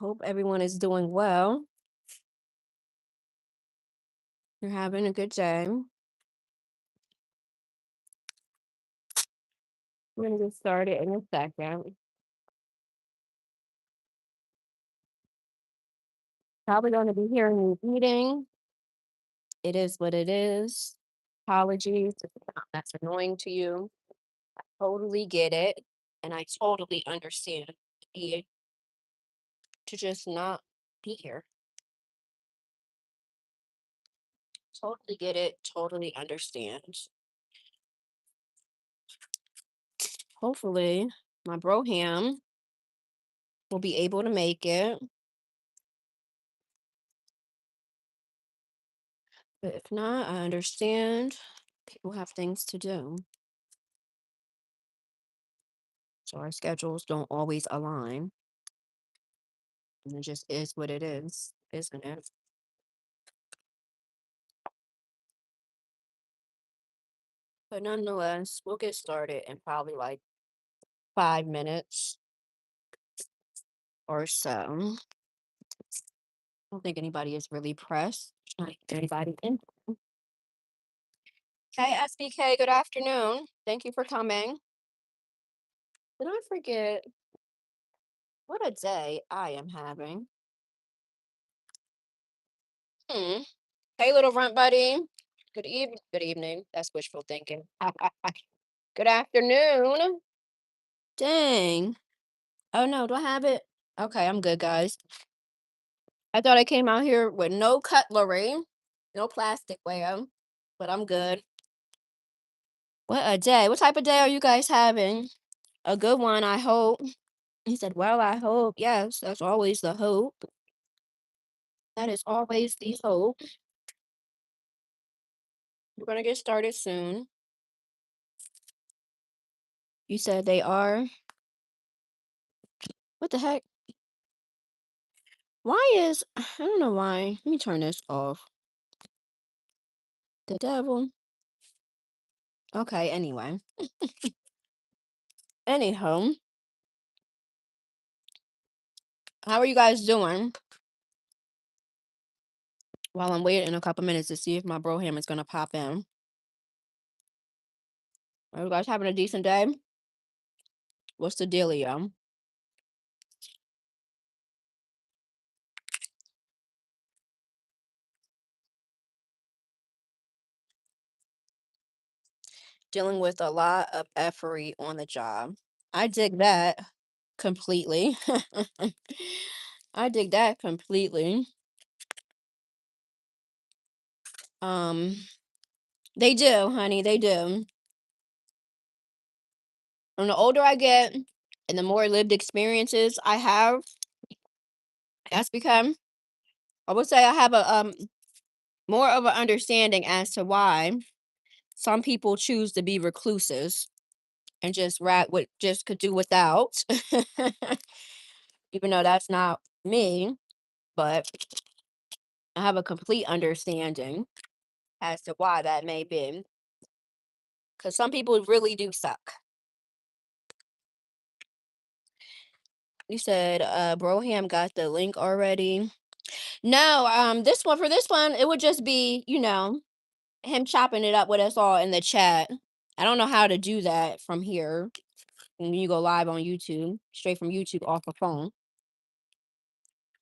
Hope everyone is doing well. You're having a good day. We're going to get started in a second. Probably going to be hearing you eating. It is what it is. Apologies if that's annoying to you. Totally get it. And I totally understand the need to just not be here. Totally get it. Totally understand. Hopefully, my broham will be able to make it. But if not, I understand. People have things to do. So our schedules don't always align. And it just is what it is, isn't it? But nonetheless, we'll get started in probably like 5 minutes or so. I don't think anybody is really pressed. Like anybody in. Hey, SBK, good afternoon. Thank you for coming. Did I forget what a day I am having? Hmm. Hey, little runt buddy. Good evening. Good evening. That's wishful thinking. Good afternoon. Dang. Oh no, do I have it? Okay, I'm good, guys. I thought I came out here with no cutlery, no plasticware, but I'm good. What a day. What type of day are you guys having? A good one, I hope. He said, well, I hope. Yes, that's always the hope. That is always the hope. We're going to get started soon. You said they are. What the heck? Why is, I don't know why. Let me turn this off. The devil. Okay, anyway. Anyhow, how are you guys doing? While I'm waiting a couple minutes to see if my broham is going to pop in. Are you guys having a decent day? What's the dealio? Dealing with a lot of effery on the job. I dig that completely. I dig that completely. Um, they do, honey, they do. And the older I get and the more lived experiences I have, that's become I would say I have a more of an understanding as to why some people choose to be recluses and just just could do without. Even though that's not me, but I have a complete understanding as to why that may be. Because some people really do suck. You said Broham got the link already. No, this one, it would just be, him chopping it up with us all in the chat. I don't know how to do that from here when you go live on YouTube, straight from YouTube off a phone.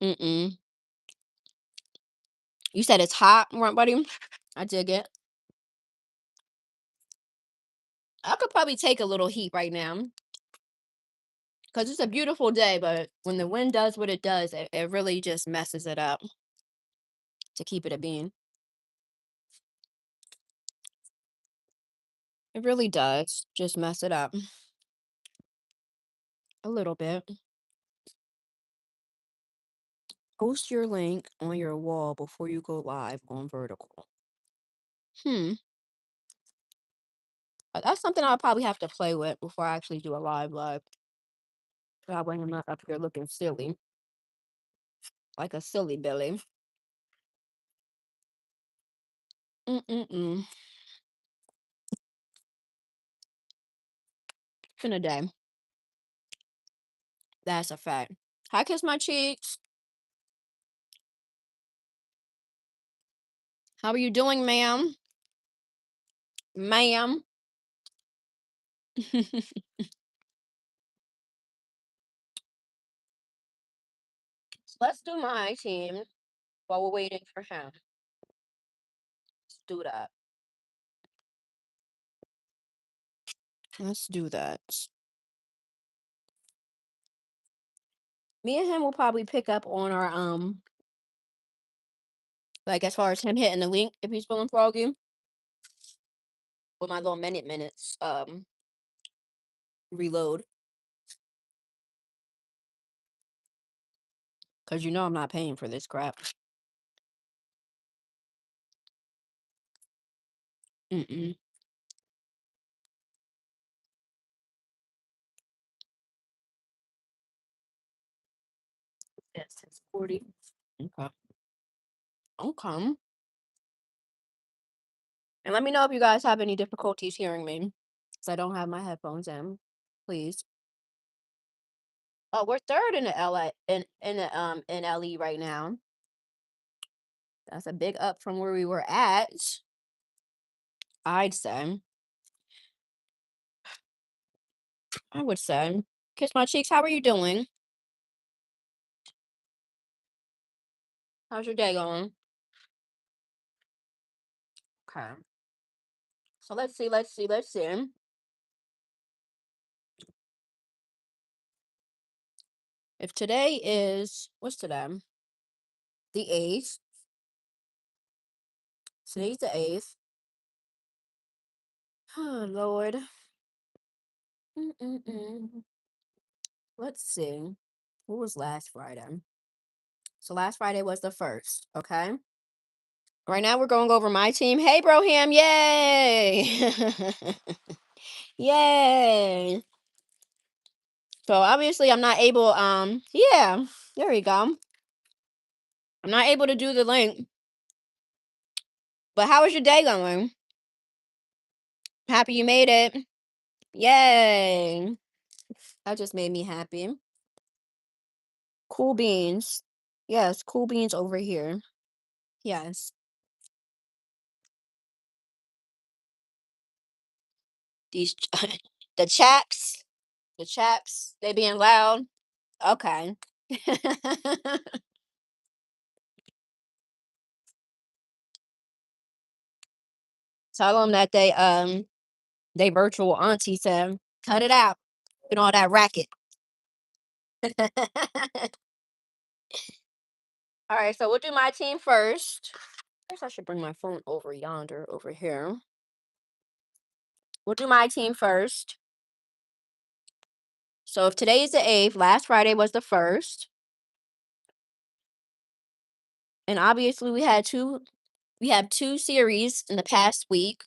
Mm-mm. You said it's hot, right, buddy? I dig it. I could probably take a little heat right now because it's a beautiful day, but when the wind does what it does, it really just messes it up to keep it a bean. It really does just mess it up a little bit. Post your link on your wall before you go live on Vertical. That's something I'll probably have to play with before I actually do a live. That way I'm not up here looking silly, like a silly Billy. Mm-mm-mm. Been a day. That's a fact. Hi, kiss my cheeks. How are you doing, ma'am? Ma'am? Let's do my team while we're waiting for him. Let's do that. Let's do that. Me and him will probably pick up on our like as far as him hitting the link if he's feeling froggy. With my little minutes reload. Cause you know I'm not paying for this crap. Mm-mm. Yes, it's 40. Okay. Okay. And let me know if you guys have any difficulties hearing me. Because I don't have my headphones in. Please. Oh, we're third in the LA in LE right now. That's a big up from where we were at. I'd say. I would say. Kiss my cheeks. How are you doing? How's your day going? Okay. So let's see. If today is what's today? The 8th. Today's the 8th. Oh Lord. Mm-mm-mm. Let's see. What was last Friday? So last Friday was the 1st, okay? Right now we're going over my team. Hey Broham, yay! Yay! So obviously I'm not able, yeah, there we go. I'm not able to do the link. But how was your day going? Happy you made it. Yay. That just made me happy. Cool beans. Yes, cool beans over here. Yes. These the chaps. The chaps. They being loud. Okay. Tell them that they virtual auntie said, cut it out. And all that racket. All right, so we'll do my team first. I guess I should bring my phone over yonder, over here. We'll do my team first. So if today is the 8th, last Friday was the 1st. And obviously we have two series in the past week,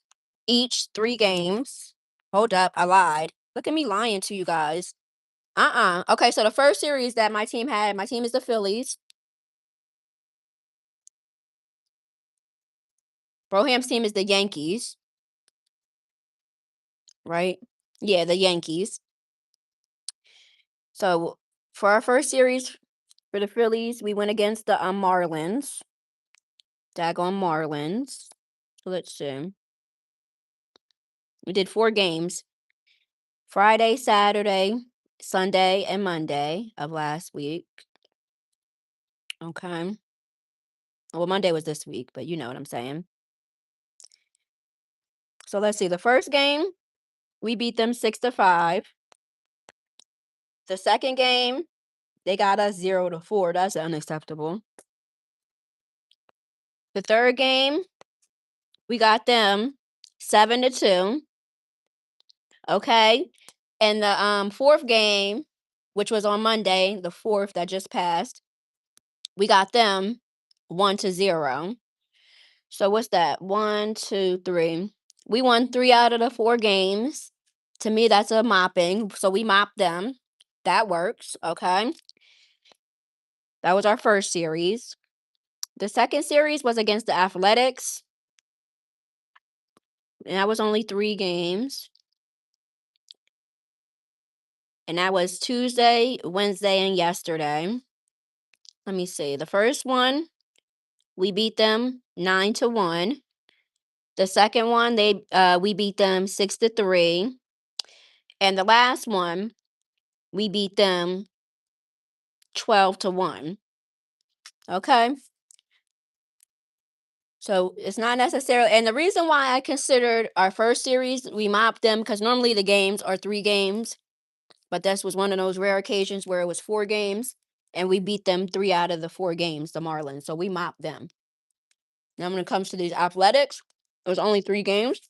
each 3 games. Hold up, I lied. Look at me lying to you guys. Okay, so the first series that my team is the Phillies. Broham's team is the Yankees. Right? Yeah, the Yankees. So for our first series for the Phillies, we went against the Marlins. Daggone Marlins. So let's see. We did 4 games. Friday, Saturday, Sunday, and Monday of last week. Okay. Well, Monday was this week, but you know what I'm saying. So let's see. The first game, we beat them 6-5. The second game, they got us 0-4. That's unacceptable. The third game, we got them 7-2. Okay. And the fourth game, which was on Monday, the 4th that just passed, we got them 1-0. So what's that? 1, 2, 3. We won 3 out of the 4 games. To me, that's a mopping. So we mopped them. That works. Okay. That was our first series. The second series was against the Athletics. And that was only 3 games. And that was Tuesday, Wednesday, and yesterday. Let me see. The first one, we beat them 9-1. The second one, we beat them 6-3. And the last one, we beat them 12-1. Okay? So it's not necessarily, and the reason why I considered our first series, we mopped them because normally the games are 3 games, but this was one of those rare occasions where it was 4 games, and we beat them 3 out of the 4 games, the Marlins. So we mopped them. Now, when it comes to these athletics, it was only 3 games.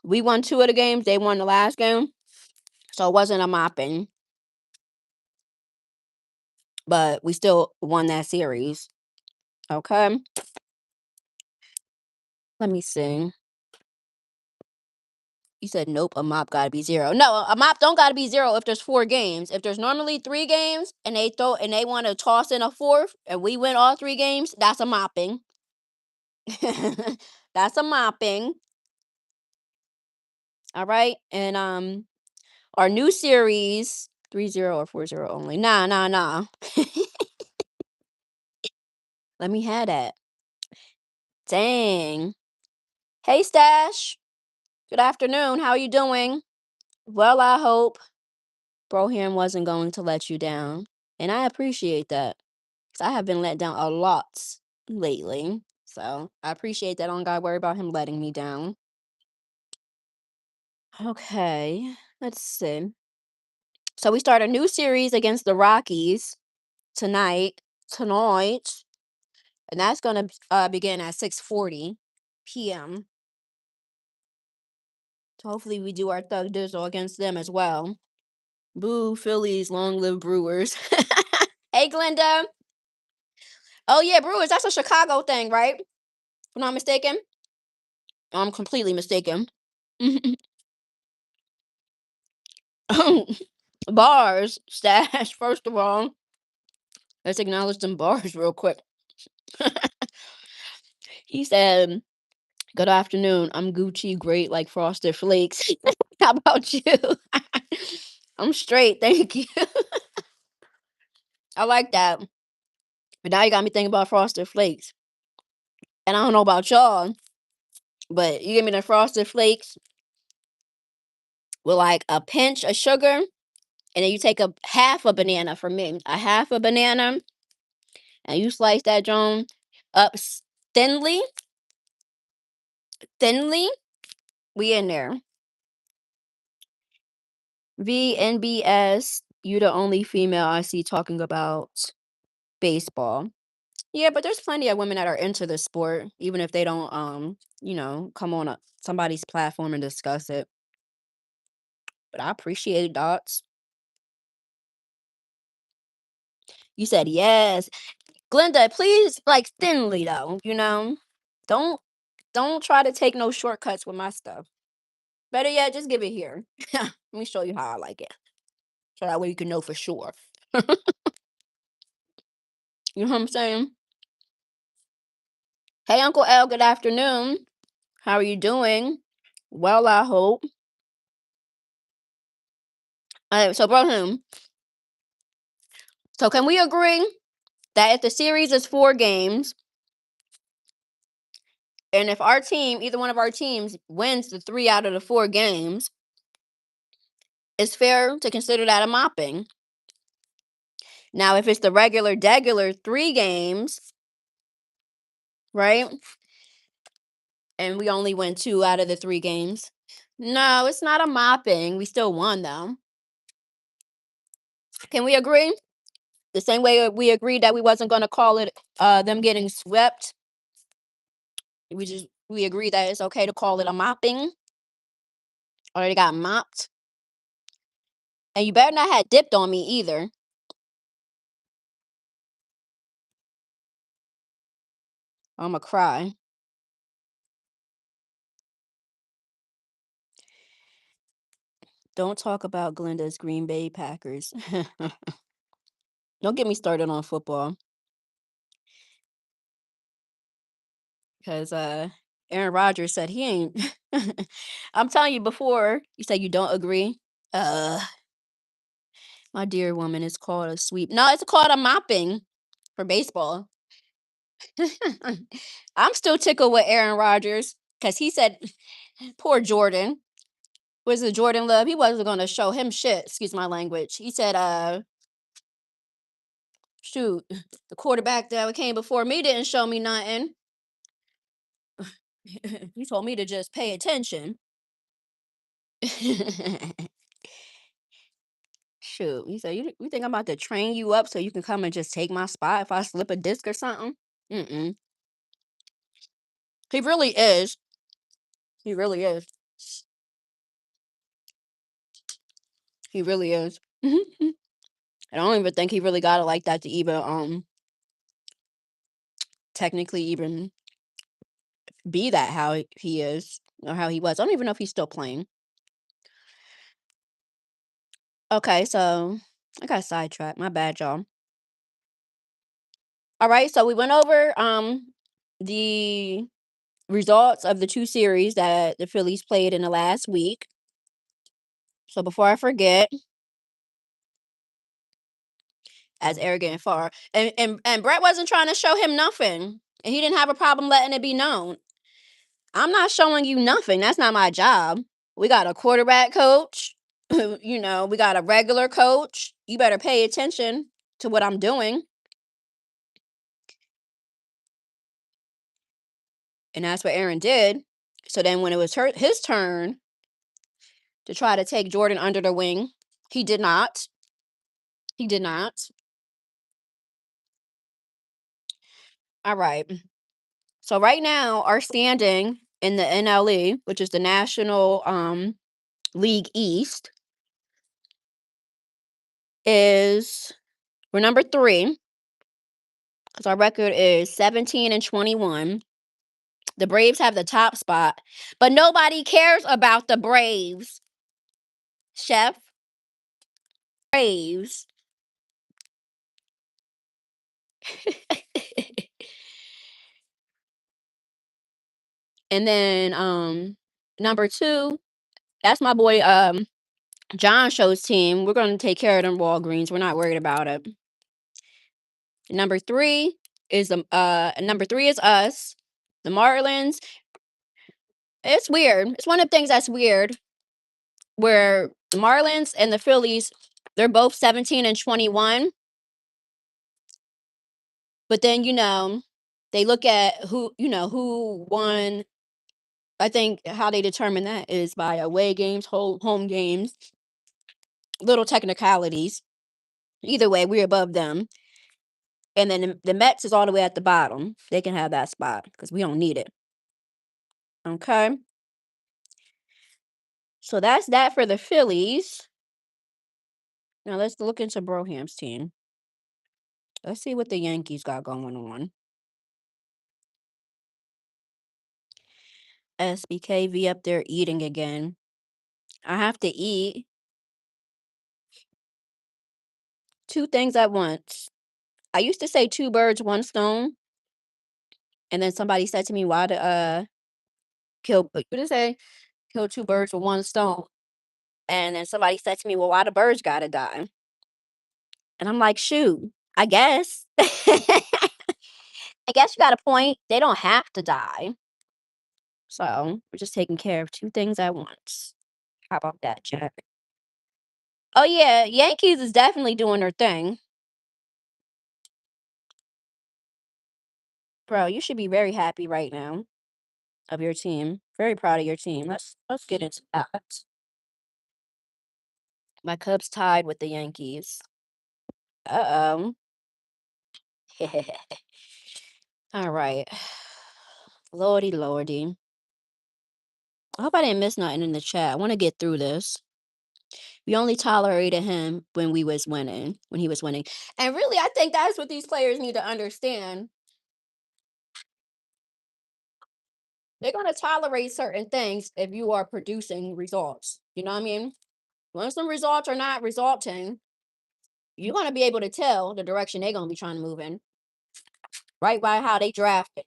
We won 2 of the games, they won the last game. So it wasn't a mopping. But we still won that series. Okay. Let me see. You said nope, a mop gotta be 0. No, a mop don't gotta be 0 if there's 4 games. If there's normally 3 games and they want to toss in a 4th and we win all 3 games, that's a mopping. That's a mopping. All right. And our new series 3-0 or 4-0 only. Nah. Let me have that. Dang. Hey Stash. Good afternoon. How are you doing? Well, I hope Broham wasn't going to let you down. And I appreciate that. Because I have been let down a lot lately. So I appreciate that. I don't got to worry about him letting me down. Okay. Let's see. So we start a new series against the Rockies tonight. And that's going to begin at 6:40 p.m. So hopefully we do our Thug Dizzle against them as well. Boo, Phillies, long live Brewers. Hey, Glenda. Oh, yeah, Brewers. That's a Chicago thing, right? If I'm not mistaken. I'm completely mistaken. Bars, Stash, first of all. Let's acknowledge them bars real quick. He said, good afternoon. I'm Gucci, great like Frosted Flakes. How about you? I'm straight, thank you. I like that. But now you got me thinking about Frosted Flakes. And I don't know about y'all, but you give me the Frosted Flakes with like a pinch of sugar, and then you take a half a banana for me, a half a banana, and you slice that Joan up thinly. We in there. VNBS, you the only female I see talking about baseball. Yeah, but there's plenty of women that are into the sport, even if they don't, come on somebody's platform and discuss it. But I appreciate it, dots. You said yes. Glenda, please, like, thinly, though, Don't try to take no shortcuts with my stuff. Better yet, just give it here. Let me show you how I like it. So that way you can know for sure. You know what I'm saying? Hey, Uncle L, good afternoon. How are you doing? Well, I hope. So, Broham, so can we agree that if the series is 4 games, and if our team, either one of our teams, wins the 3 out of the 4 games, it's fair to consider that a mopping? Now, if it's the regular 3 games, right? And we only win 2 out of the 3 games. No, it's not a mopping. We still won, though. Can we agree? The same way we agreed that we wasn't going to call it them getting swept. We agreed that it's okay to call it a mopping. Or they got mopped. And you better not have dipped on me either. I'ma cry. Don't talk about Glenda's Green Bay Packers. Don't get me started on football. Because Aaron Rodgers said he ain't. I'm telling you before, you said you don't agree. My dear woman, it's called a sweep. No, it's called a mopping for baseball. I'm still tickled with Aaron Rodgers because he said, poor Jordan. Was it Jordan Love? He wasn't going to show him shit. Excuse my language. He said, shoot, the quarterback that came before me didn't show me nothing. He told me to just pay attention. Shoot, he said, you think I'm about to train you up so you can come and just take my spot if I slip a disc or something? Mm-mm. He really is. He really is. He really is. I don't even think he really got it like that to even technically even be that how he is or how he was. I don't even know if he's still playing. Okay, so I got sidetracked. My bad, y'all. All right, so we went over the results of the 2 series that the Phillies played in the last week. So before I forget, as arrogant and far, and Brett wasn't trying to show him nothing, and he didn't have a problem letting it be known. I'm not showing you nothing. That's not my job. We got a quarterback coach. You know, we got a regular coach. You better pay attention to what I'm doing. And that's what Aaron did. So then when it was his turn to try to take Jordan under the wing, he did not. He did not. All right. So right now, our standing in the NLE, which is the National League East, is we're number 3 because our record is 17-21. The Braves have the top spot, but nobody cares about the Braves. Chef, Braves. And then number 2, that's my boy John Show's team. We're going to take care of them Walgreens. We're not worried about it. Number 3 is us. The Marlins. It's weird. It's one of the things that's weird where the Marlins and the Phillies, they're both 17-21. But then, they look at who won. I think how they determine that is by away games, home games, little technicalities. Either way, we're above them. And then the Mets is all the way at the bottom. They can have that spot because we don't need it. Okay. So that's that for the Phillies. Now let's look into Broham's team. Let's see what the Yankees got going on. SBKV up there eating again. I have to eat 2 things at once. I used to say 2 birds, 1 stone. And then somebody said to me, why to what did it say? Kill 2 birds with 1 stone. And then somebody said to me, well, why the birds gotta die? And I'm like, shoot, I guess. I guess you got a point. They don't have to die. So we're just taking care of 2 things at once. How about that, Jack? Oh yeah, Yankees is definitely doing their thing. Bro, you should be very happy right now of your team. Very proud of your team. Let's get into that. My Cubs tied with the Yankees. Uh-oh. All right. Lordy, lordy. I hope I didn't miss nothing in the chat. I want to get through this. We only tolerated him when he was winning. And really, I think that's what these players need to understand. They're going to tolerate certain things if you are producing results. You know what I mean? Once some results are not resulting, you're going to be able to tell the direction they're going to be trying to move in. Right by how they drafted.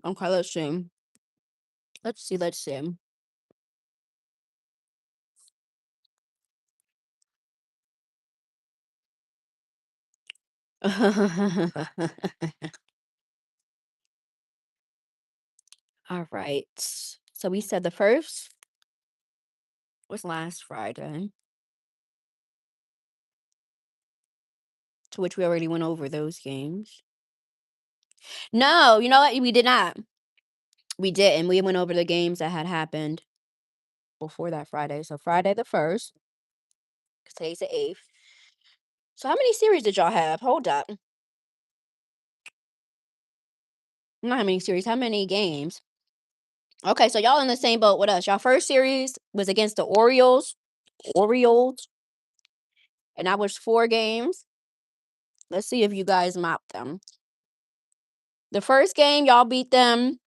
Okay, let's see. Let's see. All right. So we said the first was last Friday, to which we already went over those games. No, you know what? We did not. We didn't. We went over the games that had happened before that Friday. So Friday the 1st, because today's the 8th. So how many series did y'all have? Hold up. Not how many series, how many games? Okay, so y'all in the same boat with us. Y'all first series was against the Orioles, and that was 4 games. Let's see if you guys mopped them. The first game, y'all beat them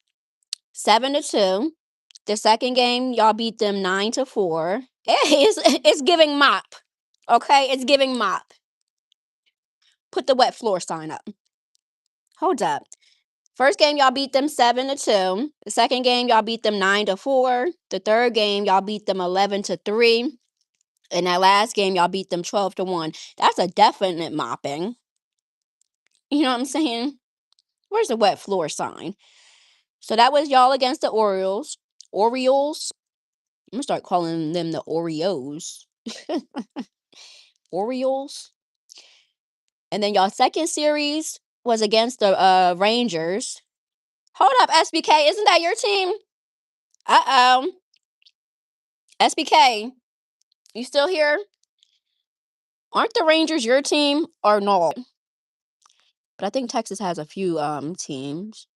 7-2. The second game, y'all beat them 9-4. It's giving mop. Okay, it's giving mop. Put the wet floor sign up. Hold up. First game, y'all beat them 7-2. The second game, y'all beat them 9-4. The third game, y'all beat them 11-3. And that last game, y'all beat them 12-1. That's a definite mopping. You know what I'm saying? Where's the wet floor sign? So that was y'all against the Orioles. Orioles? I'm gonna start calling them the Oreos. Orioles. And then y'all second series was against the Rangers. Hold up, SBK. Isn't that your team? Uh-oh. SBK, you still here? Aren't the Rangers your team or no? But I think Texas has a few teams.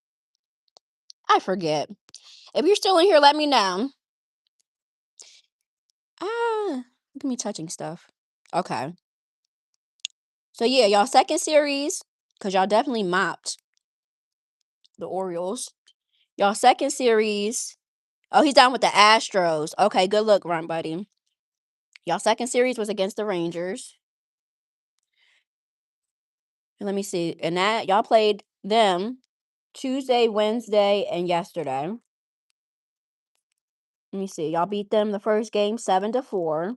I forget. If you're still in here, let me know. Ah, look at me touching stuff. Okay. So yeah, y'all second series, because y'all definitely mopped the Orioles. Y'all second series. Oh, he's down with the Astros. Okay, good luck, run buddy. Y'all second series was against the Rangers. And let me see. And that y'all played them Tuesday, Wednesday, and yesterday. Let me see. Y'all beat them the first game 7-4.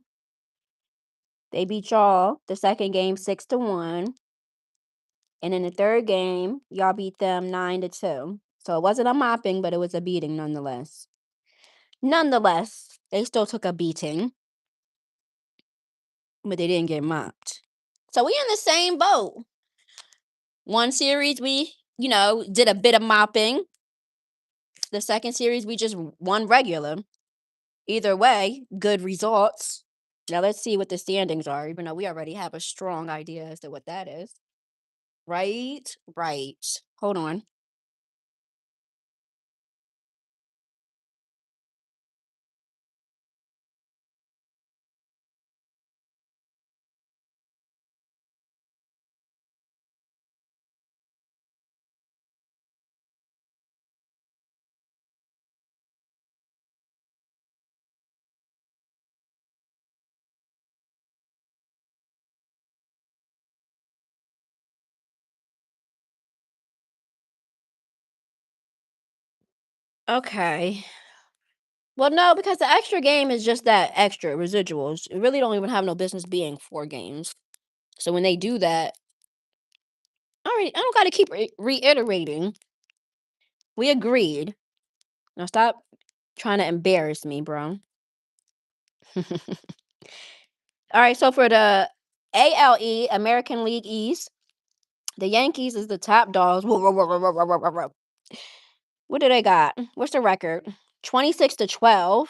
They beat y'all the second game 6-1. And in the third game, y'all beat them 9-2. So it wasn't a mopping, but it was a beating nonetheless. Nonetheless, they still took a beating, but they didn't get mopped. So we in the same boat. One series we, did a bit of mopping. The second series we just won regular. Either way, good results. Now let's see what the standings are, even though we already have a strong idea as to what that is. Right. Hold on. Okay. Well, no, because the extra game is just that extra residuals. It really don't even have no business being 4 games. So when they do that, I don't got to keep reiterating. We agreed. Now stop trying to embarrass me, bro. All right, so for the ALE, American League East, the Yankees is the top dogs. What do they got? What's the record? 26-12.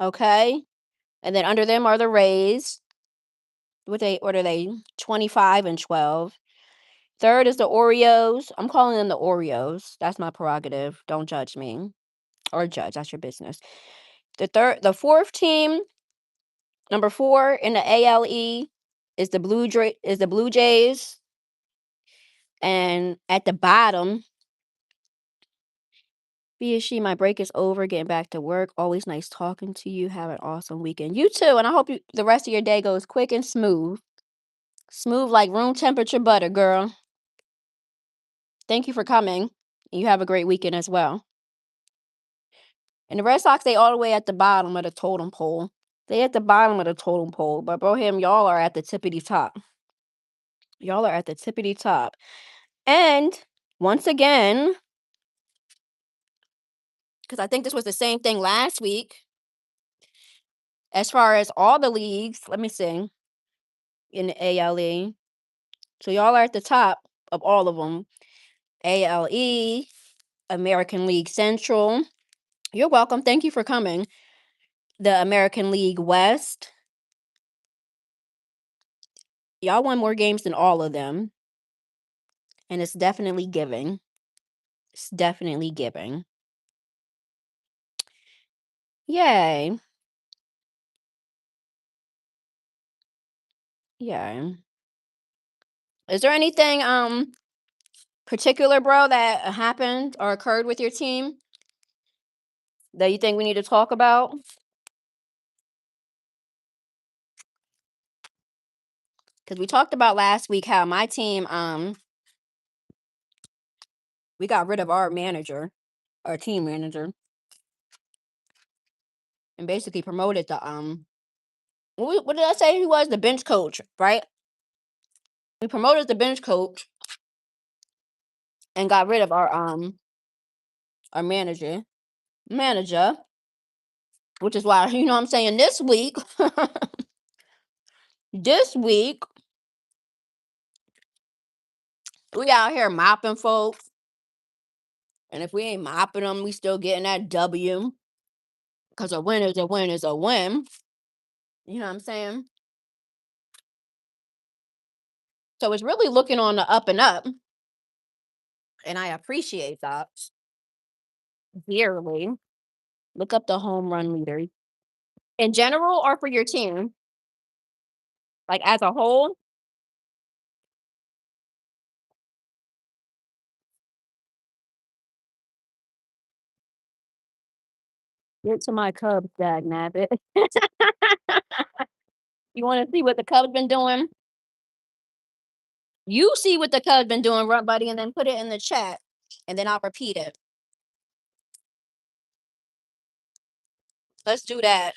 Okay. And then under them are the Rays. What are they? 25-12. Third is the Oreos. I'm calling them the Oreos. That's my prerogative. Don't judge me. Or judge. That's your business. The fourth team, number 4 in the ALE is the Blue Jays. And at the bottom, be as she, my break is over. Getting back to work. Always nice talking to you. Have an awesome weekend. You too. And I hope the rest of your day goes quick and smooth. Smooth like room temperature butter, girl. Thank you for coming. You have a great weekend as well. And the Red Sox, they all the way at the bottom of the totem pole. They at the bottom of the totem pole. But bro, y'all are at the tippity top. Y'all are at the tippity top. And once again, because I think this was the same thing last week, as far as all the leagues, let me see, in the ALE. So y'all are at the top of all of them. ALE, American League Central. You're welcome. Thank you for coming. The American League West. Y'all won more games than all of them. And it's definitely giving. It's definitely giving. Yay. Yay. Is there anything particular, bro, that happened or occurred with your team that you think we need to talk about? Because we talked about last week how my team, we got rid of our manager, our team manager, and basically promoted the what did I say he was? The bench coach, right? We promoted the bench coach and got rid of our manager, which is why, you know what I'm saying, this week this week we out here mopping folks. And if we ain't mopping them, we still getting that W. Because a win is a win is a win. You know what I'm saying? So it's really looking on the up and up. And I appreciate that dearly. Look up the home run leader. In general or for your team? Like as a whole? Get to my Cubs, dag nabbit. You want to see what the Cubs been doing? You see what the Cubs been doing, run buddy, and then put it in the chat. And then I'll repeat it. Let's do that.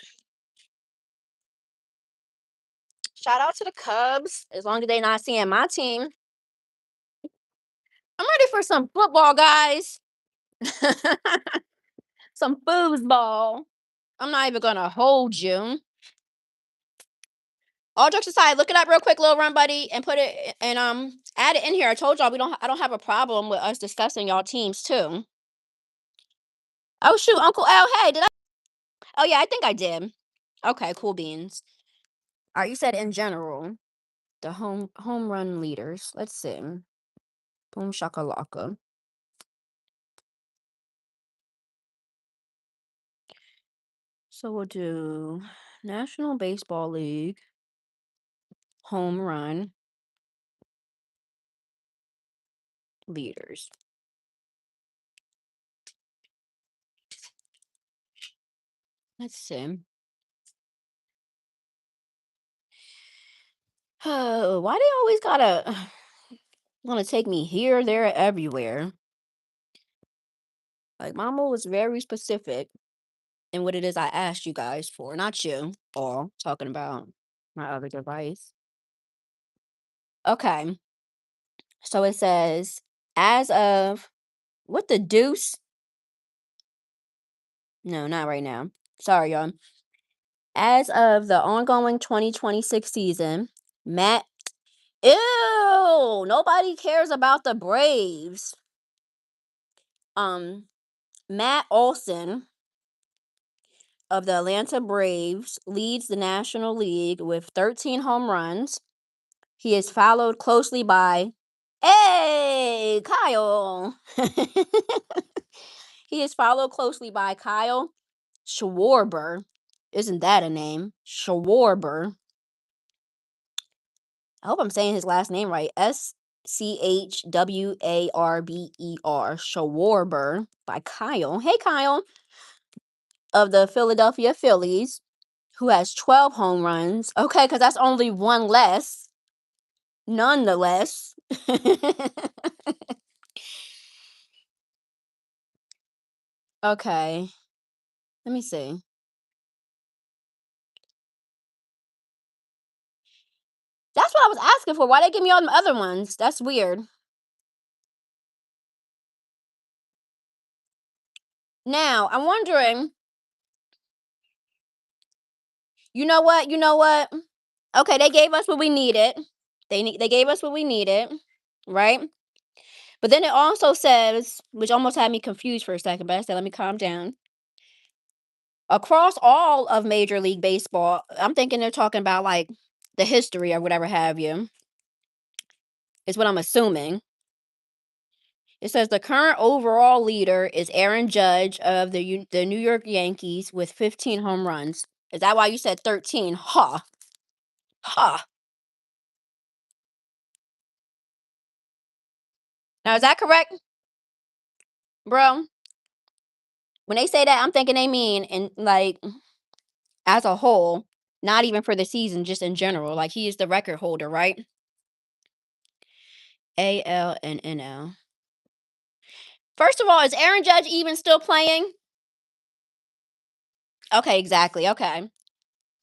Shout out to the Cubs. As long as they not seeing my team. I'm ready for some football, guys. Some foosball. I'm not even gonna hold you. All jokes aside, look it up real quick, little run buddy, and put it and add it in here. I told y'all I don't have a problem with us discussing y'all teams too. Oh shoot, Uncle L. Hey, did I? Oh yeah, I think I did. Okay, cool beans. All right, you said in general, the home run leaders. Let's see. Boom shakalaka. So we'll do National Baseball League home run leaders. Let's see. Oh, why they always gotta want to take me here, there, everywhere? Like, Mama was very specific in what it is I asked you guys for, not you all talking about my other device. Okay, so it says, as of what the deuce? No, not right now. Sorry, y'all. As of the ongoing 2026 season, Matt. Ew, nobody cares about the Braves. Matt Olson of the Atlanta Braves leads the National League with 13 home runs. He is followed closely by, hey, Kyle. He is followed closely by Kyle Schwarber. Isn't that a name? Schwarber. I hope I'm saying his last name right. Schwarber. Schwarber by Kyle. Hey, Kyle. Of the Philadelphia Phillies, who has 12 home runs. Okay, because that's only one less. Nonetheless. Okay. Let me see. That's what I was asking for. Why they give me all them other ones? That's weird. Now, I'm wondering, you know what? You know what? Okay, they gave us what we needed. They gave us what we needed, right? But then it also says, which almost had me confused for a second, but I said, let me calm down. Across all of Major League Baseball, I'm thinking they're talking about like the history or whatever have you, is what I'm assuming. It says the current overall leader is Aaron Judge of the New York Yankees with 15 home runs. Is that why you said 13? Ha. Ha. Now, is that correct, bro? When they say that, I'm thinking they mean in like as a whole, not even for the season, just in general. Like he is the record holder, right? AL and NL. First of all, is Aaron Judge even still playing? Okay, exactly. Okay.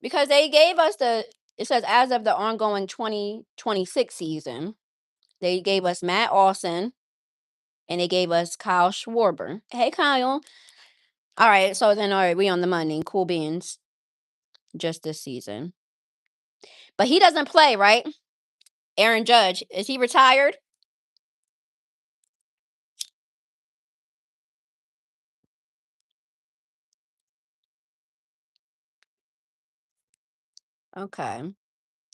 Because they gave us it says as of the ongoing 2026 season, they gave us Matt Olson and they gave us Kyle Schwarber. Hey, Kyle. All right. So then, all right, we on the money. Cool beans. Just this season. But he doesn't play, right? Aaron Judge. Is he retired? Okay.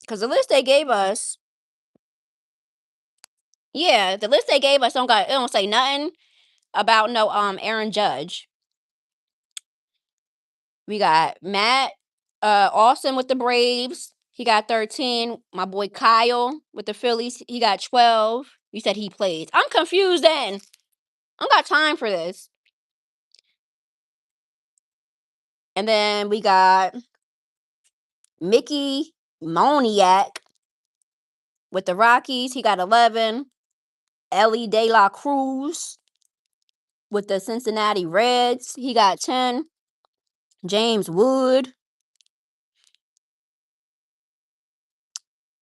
Because the list they gave us, yeah, the list they gave us it don't say nothing about no Aaron Judge. We got Matt Austin with the Braves. He got 13. My boy Kyle with the Phillies. He got 12. You said he plays. I'm confused then. I don't got time for this. And then we got Mickey Moniak with the Rockies. He got 11. Ellie De La Cruz with the Cincinnati Reds. He got 10. James Wood.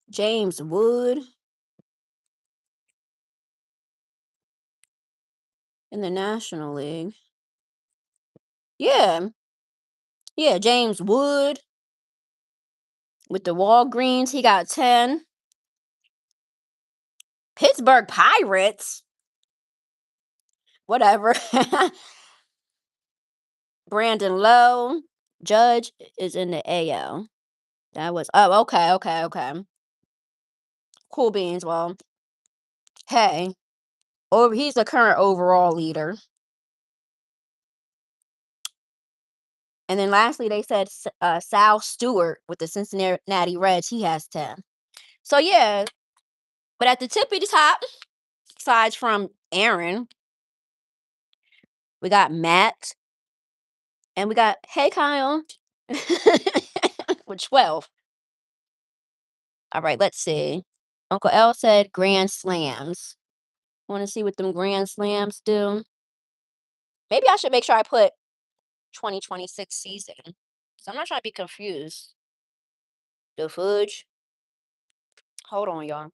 James Wood in the National League. Yeah. Yeah, James Wood with the Walgreens. He got 10. Pittsburgh Pirates. Whatever. Brandon Lowe. Judge is in the AL. That was okay. Cool beans. Well, hey. He's the current overall leader. And then lastly, they said Sal Stewart with the Cincinnati Reds. He has 10. So yeah, but at the tip of the top, aside from Aaron, we got Matt, and we got Hey Kyle with 12. All right, let's see. Uncle L said Grand Slams. Want to see what them Grand Slams do? Maybe I should make sure I put 2026 season. So I'm not trying to be confused. The fudge. Hold on, y'all.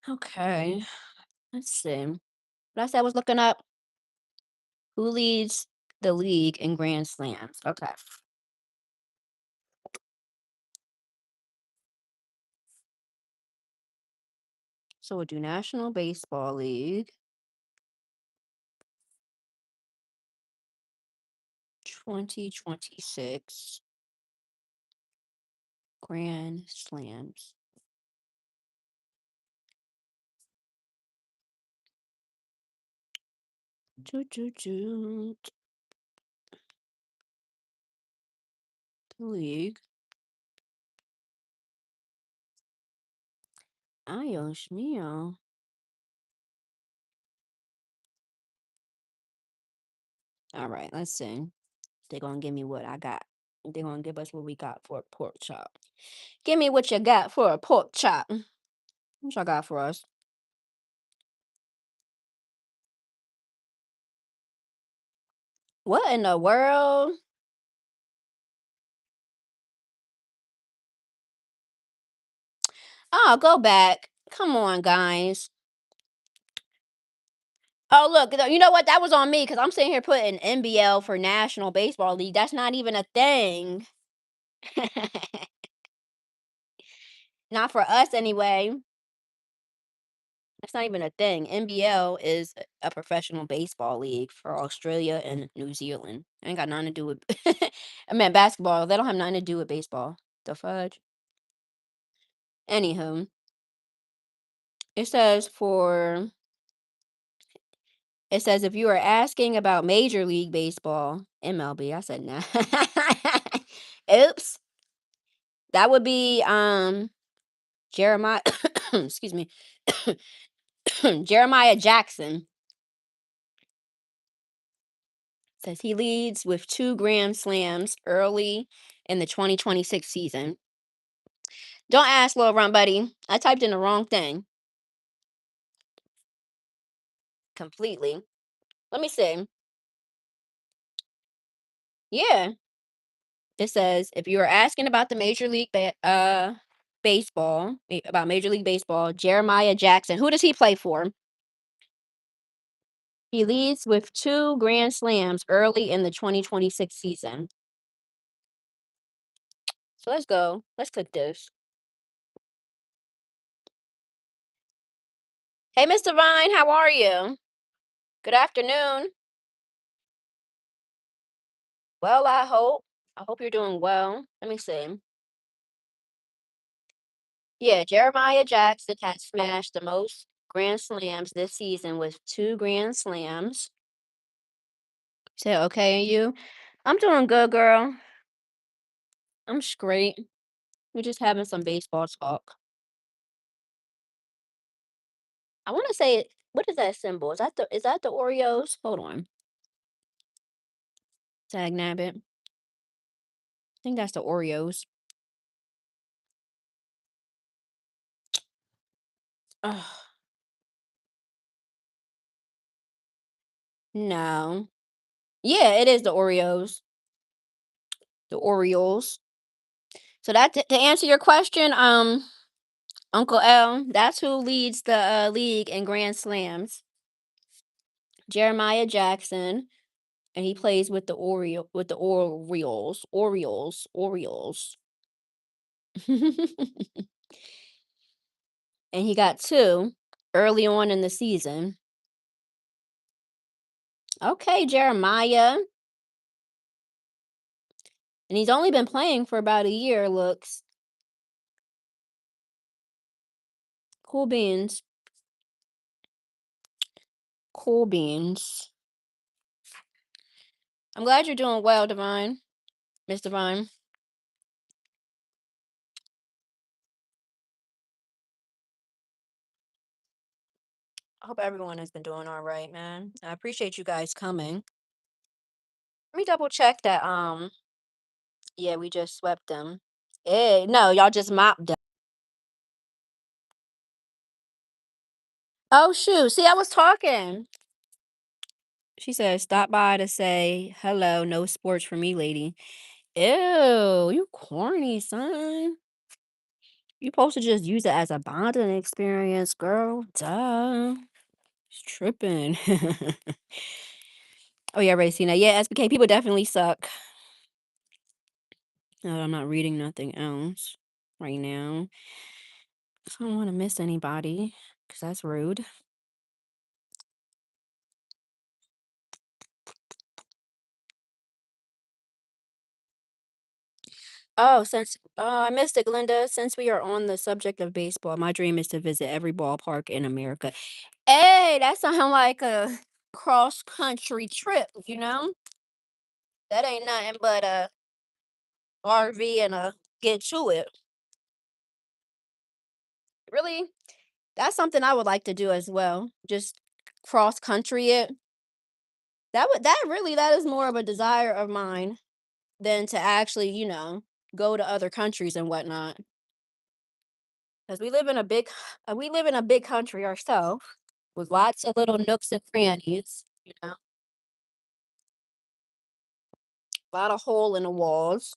Okay. Let's see. What I said I was looking up who leads the league in Grand Slams. Okay. So we'll do National Baseball League. 2026 Grand Slams. The league. Ay, Dios mío. All right, let's see. They're gonna give me what I got. They're gonna give us what we got for a pork chop. Give me what you got for a pork chop. What y'all got for us? What in the world? Oh, go back. Come on, guys. Oh, look. You know what? That was on me because I'm sitting here putting NBL for National Baseball League. That's not even a thing. Not for us, anyway. That's not even a thing. NBL is a professional baseball league for Australia and New Zealand. Ain't got nothing to do with. I meant basketball. They don't have nothing to do with baseball. The fudge. Anywho, it says for. It says if you are asking about Major League Baseball, MLB. I said nah. Oops. That would be Jeremiah. Excuse me. Jeremiah Jackson. Says he leads with 2 grand slams early in the 2026 season. Don't ask, little run buddy. I typed in the wrong thing completely. Let me see. Yeah, it says if you are asking about the baseball, about Major League Baseball, Jeremiah Jackson. Who does he play for? He leads with 2 grand slams early in the 2026 season. So let's go. Let's click this. Hey, Mr. Vine, how are you? Good afternoon. Well, I hope. I hope you're doing well. Let me see. Yeah, Jeremiah Jackson has smashed the most grand slams this season with 2 grand slams. Say okay, and you? I'm doing good, girl. I'm straight. We're just having some baseball talk. I want to say, what is that symbol? Is that the Oreos? Hold on. Tag nabbit. I think that's the Oreos. Ugh, no. Yeah, it is the Oreos. The Orioles. So that to answer your question, Uncle L, that's who leads the league in grand slams. Jeremiah Jackson, and he plays with the Orioles. And he got 2 early on in the season. Okay, Jeremiah. And he's only been playing for about a year, looks. Cool beans. Cool beans. I'm glad you're doing well, Divine. Miss Divine. I hope everyone has been doing all right, man. I appreciate you guys coming. Let me double check that. Yeah, we just swept them. No, y'all just mopped them. Oh shoot! See, I was talking. She said, "Stop by to say hello. No sports for me, lady." Ew, you corny, son. You supposed to just use it as a bonding experience, girl. Duh. She's tripping. Oh yeah, Racina. Yeah, SBK people definitely suck. I'm not reading nothing else right now. I don't want to miss anybody because that's rude. I missed it, Glinda. Since we are on the subject of baseball, my dream is to visit every ballpark in America. Hey, that sounds like a cross country trip, you know? That ain't nothing but a RV and a get to it. Really? That's something I would like to do as well. Just cross country it. That is more of a desire of mine than to actually, go to other countries and whatnot. Because we live in a big country ourselves with lots of little nooks and crannies, a lot of hole in the walls.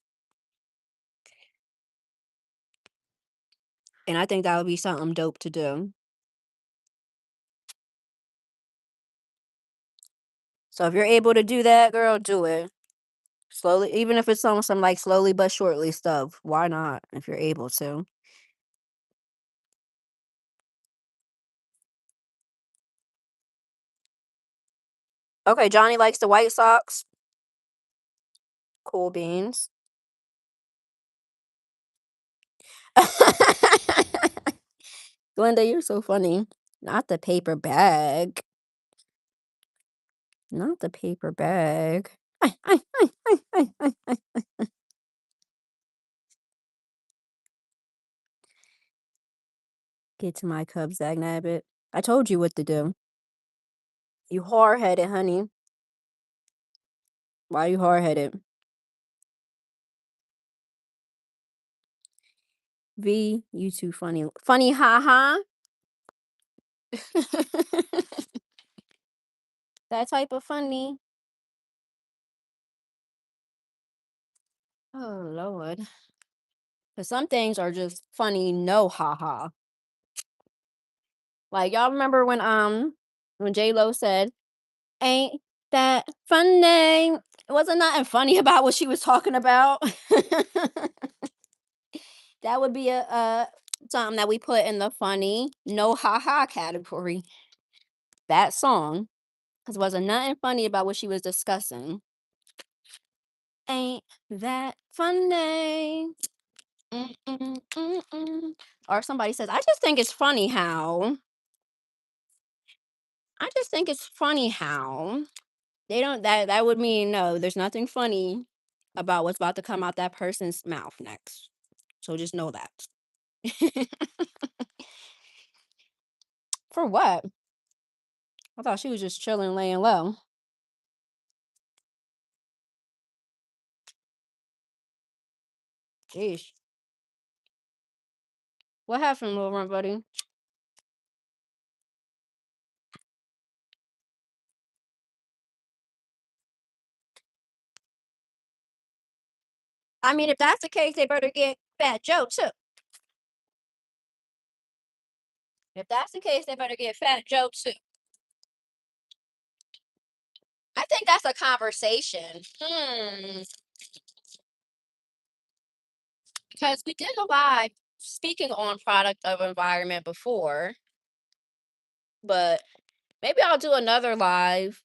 And I think that would be something dope to do. So if you're able to do that, girl, do it. Slowly, even if it's on some like slowly but surely stuff. Why not if you're able to? Okay, Johnny likes the White Sox. Cool beans. Glenda, you're so funny. Not the paper bag. Not the paper bag. Get to my cup, Zagnabbit. I told you what to do. You hard headed, honey. Why you hard headed? V, you too funny. Funny, haha. That type of funny. Oh Lord. Cause some things are just funny, no haha. Like y'all remember when J Lo said, "Ain't that funny?" It wasn't nothing funny about what she was talking about. That would be a something that we put in the funny, no haha category. That song, cause wasn't nothing funny about what she was discussing. Ain't that funny? Mm. Or somebody says, I just think it's funny how. I just think it's funny how they don't that would mean no, there's nothing funny about what's about to come out that person's mouth next. So just know that. For what? I thought she was just chilling, laying low. Jeez. What happened, little run buddy? I mean, if that's the case, they better get Fat Joe too. If that's the case, they better get Fat Joe too. I think that's a conversation. Because we did a live speaking on product of environment before, but maybe I'll do another live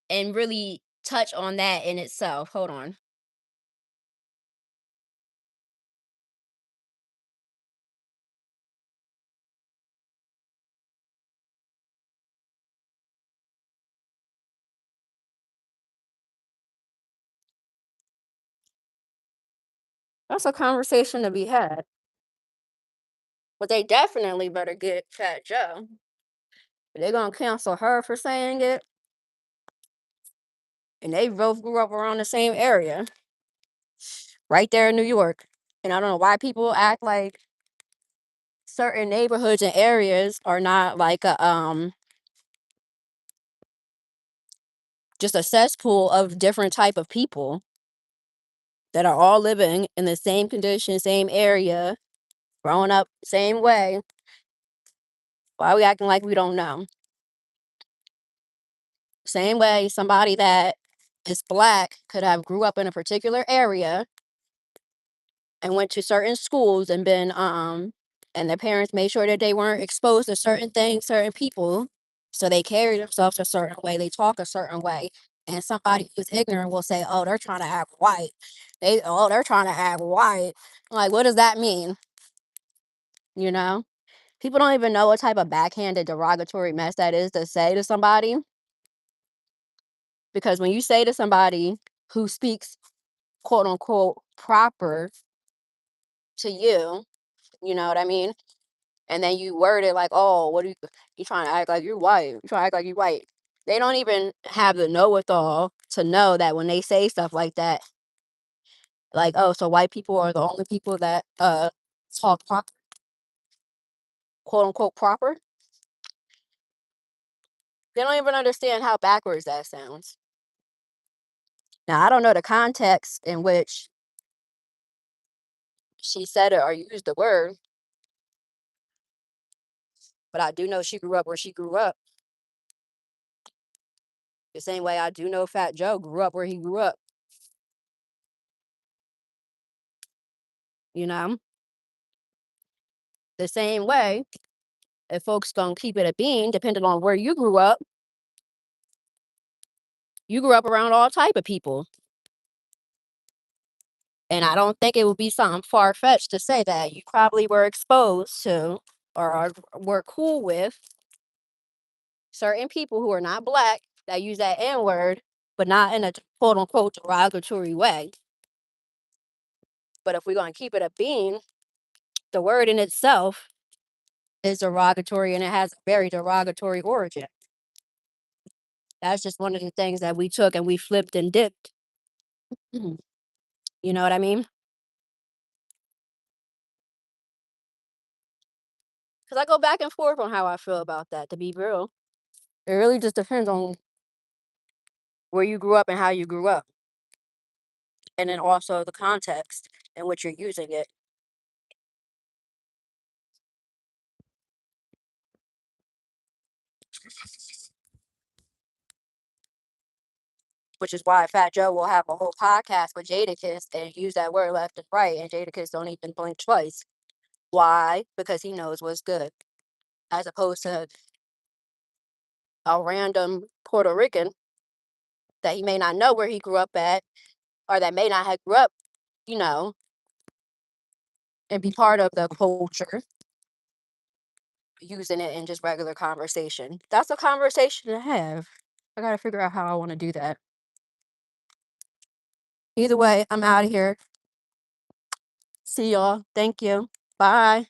and really touch on that in itself. Hold on. That's a conversation to be had. But they definitely better get Fat Joe. They're gonna cancel her for saying it. And they both grew up around the same area. Right there in New York. And I don't know why people act like certain neighborhoods and areas are not like a just a cesspool of different type of people that are all living in the same condition, same area, growing up same way. Why are we acting like we don't know? Same way somebody that is black could have grew up in a particular area and went to certain schools and been and their parents made sure that they weren't exposed to certain things, certain people. So they carry themselves a certain way, they talk a certain way. And somebody who's ignorant will say, "Oh, they're trying to act white. They're trying to act white." Like, what does that mean? You know? People don't even know what type of backhanded derogatory mess that is to say to somebody. Because when you say to somebody who speaks quote unquote proper to you, you know what I mean? And then you word it like, "Oh, what are you trying to act like you're white? You trying to act like you white?" They don't even have the know-it-all to know that when they say stuff like that, like, "Oh, so white people are the only people that, talk quote, unquote, proper?" They don't even understand how backwards that sounds. Now, I don't know the context in which she said it or used the word, but I do know she grew up where she grew up. The same way I do know Fat Joe grew up where he grew up, you know? The same way, if folks gonna keep it a bean, depending on where you grew up around all type of people. And I don't think it would be something far-fetched to say that you probably were exposed to were cool with certain people who are not black that use that N word, but not in a quote unquote derogatory way. But if we're going to keep it a bean, the word in itself is derogatory and it has a very derogatory origin. That's just one of the things that we took and we flipped and dipped. Mhm. You know what I mean? Because I go back and forth on how I feel about that, to be real. It really just depends on where you grew up and how you grew up. And then also the context in which you're using it, which is why Fat Joe will have a whole podcast with Jadakiss and use that word left and right, and Jadakiss don't even blink twice. Why? Because he knows what's good, as opposed to a random Puerto Rican that he may not know where he grew up at, or that may not have grew up, you know, and be part of the culture, using it in just regular conversation. That's a conversation to have. I gotta figure out how I want to do that. Either way, I'm out of here. See y'all. Thank you. Bye.